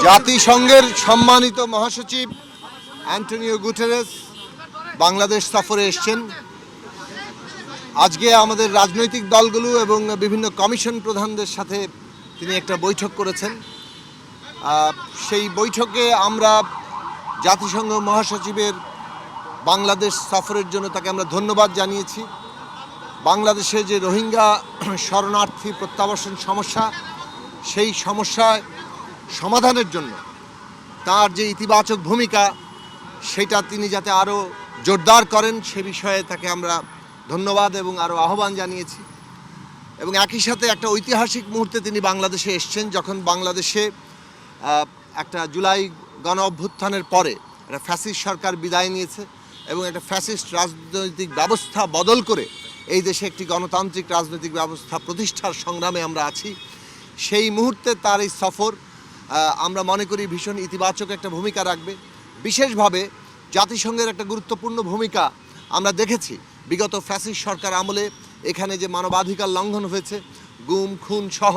জাতিসংঘের সম্মানিত মহাসচিব অ্যান্টনিও গুটেরেস বাংলাদেশ সফরে এসেছেন। আজকে আমাদের রাজনৈতিক দলগুলো এবং বিভিন্ন কমিশন প্রধানদের সাথে তিনি একটা বৈঠক করেছেন। সেই বৈঠকে আমরা জাতিসংঘ মহাসচিবের বাংলাদেশ সফরের জন্য তাকে আমরা ধন্যবাদ জানিয়েছি। বাংলাদেশে যে রোহিঙ্গা শরণার্থী প্রত্যাবাসন সমস্যা, সেই সমস্যায় সমাধানের জন্য তার যে ইতিবাচক ভূমিকা সেটা তিনি যাতে আরও জোরদার করেন সে বিষয়ে তাকে আমরা ধন্যবাদ এবং আরও আহ্বান জানিয়েছি। এবং একই সাথে একটা ঐতিহাসিক মুহূর্তে তিনি বাংলাদেশে এসছেন, যখন বাংলাদেশে একটা জুলাই গণ অভ্যুত্থানের পরে একটা ফ্যাসিস্ট সরকার বিদায় নিয়েছে এবং একটা ফ্যাসিস্ট রাজনৈতিক ব্যবস্থা বদল করে এই দেশে একটি গণতান্ত্রিক রাজনৈতিক ব্যবস্থা প্রতিষ্ঠার সংগ্রামে আমরা আছি। সেই মুহূর্তে তার এই সফর আমরা মনে করি ভীষণ ইতিবাচক একটা ভূমিকা রাখবে। বিশেষভাবে জাতিসংঘের একটা গুরুত্বপূর্ণ ভূমিকা আমরা দেখেছি বিগত ফ্যাসিস্ট সরকার আমলে। এখানে যে মানবাধিকার লঙ্ঘন হয়েছে, গুম খুন সহ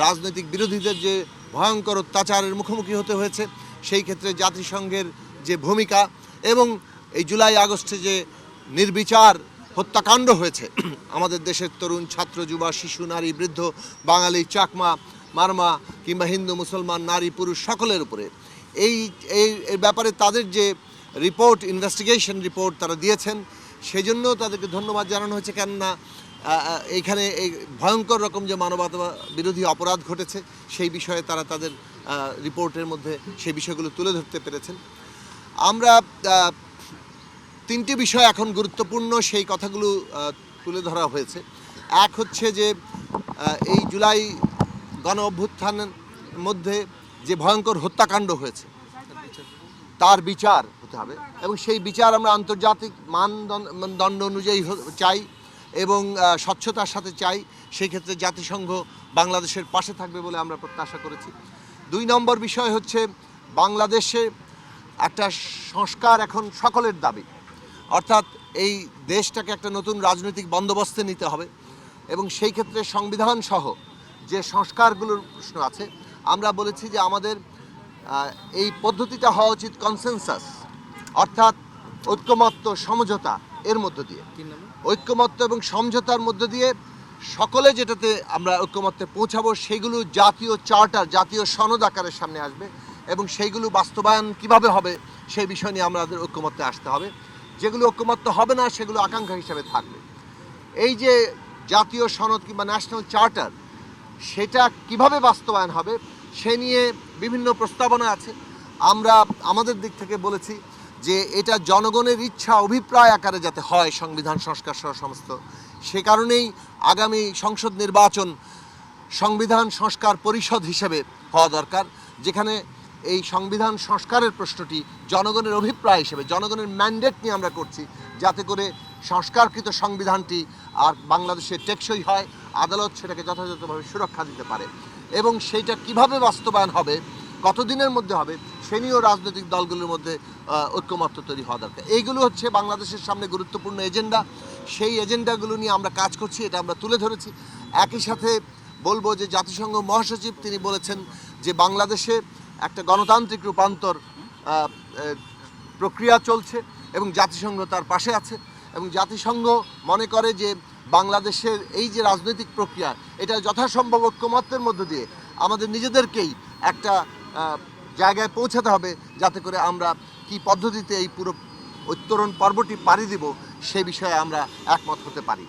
রাজনৈতিক বিরোধীদের যে ভয়ঙ্কর অত্যাচারের মুখোমুখি হতে হয়েছে, সেই ক্ষেত্রে জাতিসংঘের যে ভূমিকা এবং এই জুলাই আগস্টে যে নির্বিচার হত্যাকাণ্ড হয়েছে আমাদের দেশের তরুণ ছাত্র যুবা শিশু নারী বৃদ্ধ বাঙালি চাকমা মারমা কিংবা হিন্দু মুসলমান নারী পুরুষ সকলের উপরে এই ব্যাপারে তাদের যে রিপোর্ট, ইনভেস্টিগেশন রিপোর্ট তারা দিয়েছেন, সেই জন্য তাদেরকে ধন্যবাদ জানানো হয়েছে। কেননা এইখানে এই ভয়ঙ্কর রকম যে মানবতা বিরোধী অপরাধ ঘটেছে সেই বিষয়ে তারা তাদের রিপোর্টের মধ্যে সেই বিষয়গুলো তুলে ধরতে পেরেছেন। আমরা তিনটি বিষয় এখন গুরুত্বপূর্ণ, সেই কথাগুলো তুলে ধরা হয়েছে। এক হচ্ছে যে এই জুলাই গণ অভ্যুত্থানের মধ্যে যে ভয়ঙ্কর হত্যাকাণ্ড হয়েছে তার বিচার হতে হবে এবং সেই বিচার আমরা আন্তর্জাতিক মানদণ্ড অনুযায়ী চাই এবং স্বচ্ছতার সাথে চাই। সেই ক্ষেত্রে জাতিসংঘ বাংলাদেশের পাশে থাকবে বলে আমরা প্রত্যাশা করেছি। 2 নম্বর বিষয় হচ্ছে বাংলাদেশে একটা সংস্কার এখন সকলের দাবি, অর্থাৎ এই দেশটাকে একটা নতুন রাজনৈতিক বন্দোবস্তে নিতে হবে এবং সেই ক্ষেত্রে সংবিধান সহ যে সংস্কারগুলোর প্রশ্ন আছে, আমরা বলেছি যে আমাদের এই পদ্ধতিটা হওয়া উচিত কনসেনসাস, অর্থাৎ ঐক্যমত্য সমঝোতা এর মধ্য দিয়ে, ঐক্যমত্য এবং সমঝোতার মধ্য দিয়ে সকলে যেটাতে আমরা ঐক্যমত্যে পৌঁছাবো সেইগুলো জাতীয় চার্টার, জাতীয় সনদ আকারের সামনে আসবে এবং সেইগুলো বাস্তবায়ন কিভাবে হবে সেই বিষয় নিয়ে আমাদের ঐক্যমত্যে আসতে হবে। যেগুলো ঐক্যমত্য হবে না সেগুলো আকাঙ্ক্ষা হিসাবে থাকবে। এই যে জাতীয় সনদ কিংবা ন্যাশনাল চার্টার, সেটা কিভাবে বাস্তবায়ন হবে সে নিয়ে বিভিন্ন প্রস্তাবনা আছে। আমরা আমাদের দিক থেকে বলেছি যে এটা জনগণের ইচ্ছা অভিপ্রায় আকারে যাতে হয় সংবিধান সংস্কার সহ সমস্ত, সে কারণেই আগামী সংসদ নির্বাচন সংবিধান সংস্কার পরিষদ হিসেবে হওয়া দরকার, যেখানে এই সংবিধান সংস্কারের প্রশ্নটি জনগণের অভিপ্রায় হিসেবে, জনগণের ম্যান্ডেট নিয়ে আমরা করছি, যাতে করে সংস্কারকৃত সংবিধানটি আর বাংলাদেশে টেকসই হয়, আদালত সেটাকে যথাযথভাবে সুরক্ষা দিতে পারে এবং সেইটা কিভাবে বাস্তবায়ন হবে, কতদিনের মধ্যে হবে, সে নিয়েও রাজনৈতিক দলগুলোর মধ্যে ঐক্যমত্য তৈরি হওয়া দরকার। এইগুলো হচ্ছে বাংলাদেশের সামনে গুরুত্বপূর্ণ এজেন্ডা। সেই এজেন্ডাগুলো নিয়ে আমরা কাজ করছি, এটা আমরা তুলে ধরেছি। একই সাথে বলবো যে জাতিসংঘ মহাসচিব তিনি বলেছেন যে বাংলাদেশে একটা গণতান্ত্রিক রূপান্তর প্রক্রিয়া চলছে এবং জাতিসংঘ তার পাশে আছে এবং জাতিসংঘ মনে করে যে বাংলাদেশের এই যে রাজনৈতিক প্রক্রিয়া, এটা যথাসম্ভব ঐক্যমত্যের মধ্য দিয়ে আমাদের নিজেদেরকেই একটা জায়গায় পৌঁছাতে হবে, যাতে করে আমরা কি পদ্ধতিতে এই পুরো উত্তরণ পর্বটি পাড়ি দিব সে বিষয়ে আমরা একমত হতে পারি।